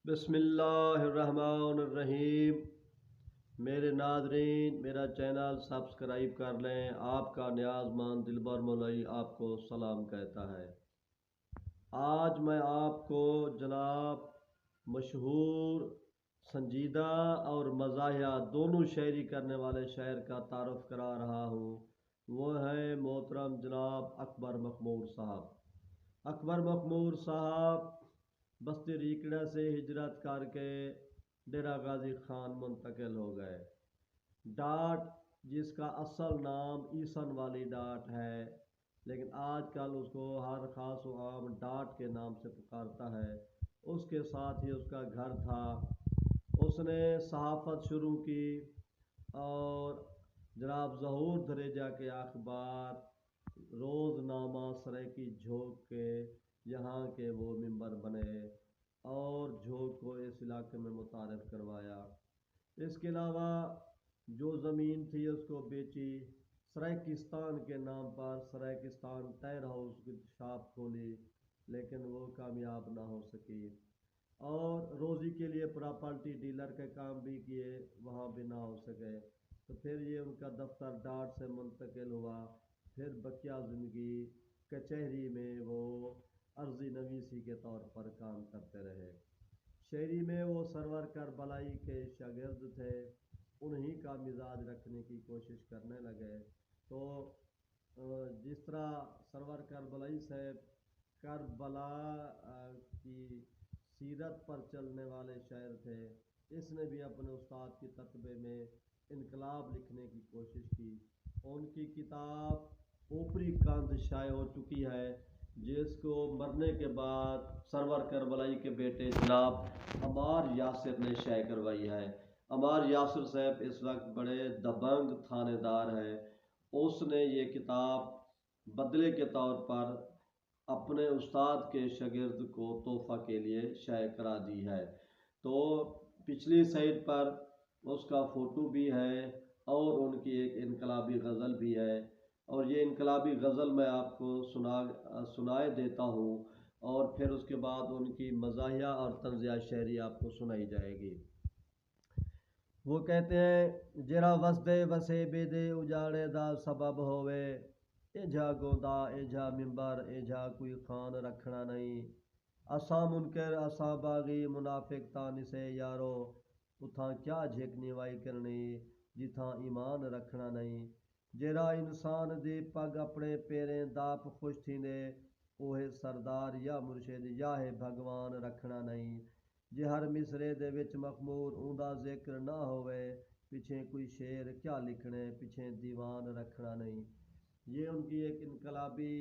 بسم اللہ الرحمن الرحیم۔ میرے ناظرین، میرا چینل سبسکرائب کر لیں۔ آپ کا نیاز مند دلبر مولوی آپ کو سلام کہتا ہے۔ آج میں آپ کو جناب مشہور، سنجیدہ اور مزاحیہ دونوں شاعری کرنے والے شاعر کا تعارف کرا رہا ہوں۔ وہ ہے محترم جناب اکبر مخمور صاحب۔ اکبر مخمور صاحب بستی ریکڑا سے ہجرت کر کے ڈیرہ غازی خان منتقل ہو گئے۔ ڈاٹ جس کا اصل نام ایسن والی ڈاٹ ہے، لیکن آج کل اس کو ہر خاص و عام ڈاٹ کے نام سے پکارتا ہے۔ اس کے ساتھ ہی اس کا گھر تھا۔ اس نے صحافت شروع کی اور جناب ظہور دریجہ کے اخبار روزنامہ سرائیکی جھوک کے یہاں کے وہ ممبر بنے اور جھوک کو اس علاقے میں متعارف کروایا۔ اس کے علاوہ جو زمین تھی اس کو بیچی، سرائیکستان کے نام پر سرائیکستان ٹائر ہاؤس کی شاپ کھولی، لیکن وہ کامیاب نہ ہو سکی۔ اور روزی کے لیے پراپرٹی ڈیلر کے کام بھی کیے، وہاں بھی نہ ہو سکے۔ تو پھر یہ ان کا دفتر ڈاٹ سے منتقل ہوا۔ پھر بقیہ زندگی کچہری میں وہ عرضی نویسی کے طور پر کام کرتے رہے۔ شاعری میں وہ سرور کربلائی کے شاگرد تھے، انہی کا مزاج رکھنے کی کوشش کرنے لگے۔ تو جس طرح سرور کربلائی صاحب کربلا کی سیرت پر چلنے والے شاعر تھے، اس نے بھی اپنے استاد کی تقبے میں انقلاب لکھنے کی کوشش کی۔ ان کی کتاب اوپری کاند شائع ہو چکی ہے، جس کو مرنے کے بعد سرور کربلائی کے بیٹے جناب عمار یاسر نے شائع کروائی ہے۔ عمار یاسر صاحب اس وقت بڑے دبنگ تھانے دار ہیں۔ اس نے یہ کتاب بدلے کے طور پر اپنے استاد کے شاگرد کو تحفہ کے لیے شائع کرا دی ہے۔ تو پچھلی سائٹ پر اس کا فوٹو بھی ہے اور ان کی ایک انقلابی غزل بھی ہے، اور یہ انقلابی غزل میں آپ کو سنائے دیتا ہوں، اور پھر اس کے بعد ان کی مزاحیہ اور طنزیہ شاعری آپ کو سنائی جائے گی۔ وہ کہتے ہیں جرا وسدے وسے بے دے اجاڑے دا سبب ہوئے، ایجا گوندا ایجا ممبر ایجا کوئی خان رکھنا نہیں، اساں منکر اساں باغی منافق تانسے یارو، اتھاں کیا جھکنی وائی کرنی جتھاں ایمان رکھنا نہیں، جیڑا انسان دی پگ اپنے پیریں داپ خوش تھیندے، اوہے سردار یا مرشد یا ہے بھگوان رکھنا نہیں، جے ہر مصرے دے وچ مخمور اوندا ذکر نہ ہوئے، پیچھے کوئی شعر کیا لکھنے پیچھے دیوان رکھنا نہیں۔ یہ ان کی ایک انقلابی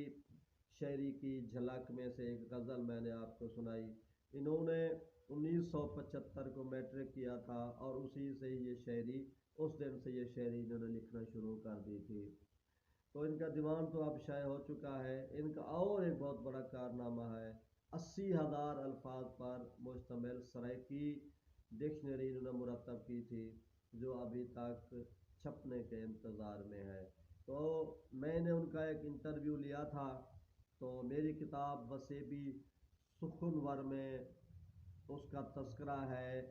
شاعری کی جھلک میں سے ایک غزل میں نے آپ کو سنائی۔ انہوں نے 1975 کو میٹرک کیا تھا، اور اسی سے یہ شاعری، اس دن سے یہ شاعری انہوں نے لکھنا شروع کر دی تھی۔ تو ان کا دیوان تو اب شائع ہو چکا ہے۔ ان کا اور ایک بہت بڑا کارنامہ ہے، 80,000 الفاظ پر مشتمل سرائیکی ڈکشنری انہوں نے مرتب کی تھی، جو ابھی تک چھپنے کے انتظار میں ہے۔ تو میں نے ان کا ایک انٹرویو لیا تھا، تو میری کتاب وسیبی سخنور میں اس کا تذکرہ ہے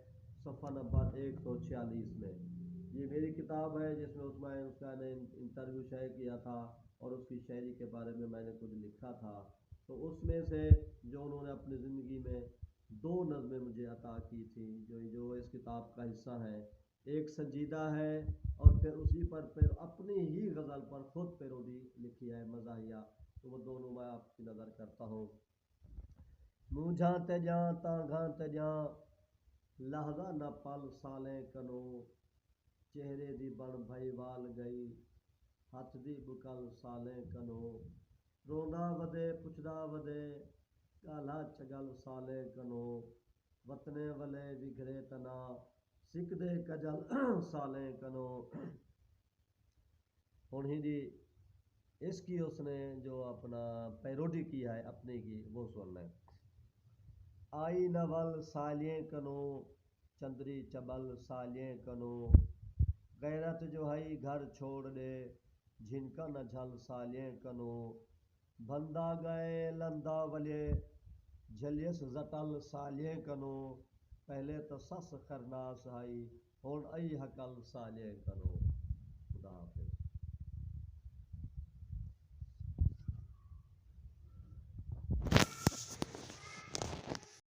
صفحہ نمبر 146 میں۔ یہ میری کتاب ہے جس میں اس کا نے انٹرویو شائع کیا تھا، اور اس کی شاعری کے بارے میں نے کچھ لکھا تھا۔ تو اس میں سے جو انہوں نے اپنی زندگی میں 2 نظمیں مجھے عطا کی تھی، جو اس کتاب کا حصہ ہے، ایک سنجیدہ ہے، اور پھر اسی پر پھر اپنی ہی غزل پر خود پیروڈی لکھی ہے، مزاحیہ۔ تو وہ دونوں میں آپ کی نظر کرتا ہوں۔ مونجھاں تے جاں تاں گھاں تے جاں، لہذا نہ پل سالیں کنو، چہرے دی بن بھائی وال گئی، ہاتھ دی بکل سالیں کنو، روندا ودے پچھدا ودے، کالا چگل سالیں کنو، وطنے ولے وگھرے تنا، سکدے کجل سالیں کنو۔ انہی دی اس کی اس نے جو اپنا پیروڈی کی ہے اپنی کی، وہ سن لیں۔ آئی نول سالیں کنو، چندری چبل سالیں کنو، غیرت جو ہئی گھر چھوڑ دے، جھنکا نہ جھل سالیں کنو، بندہ گئے لندا ولے، جھلیس زٹل سالیں کنو، پہلے تو سس کرنا سہائی ہون ای حقل سالے کرو. خدا حافظ.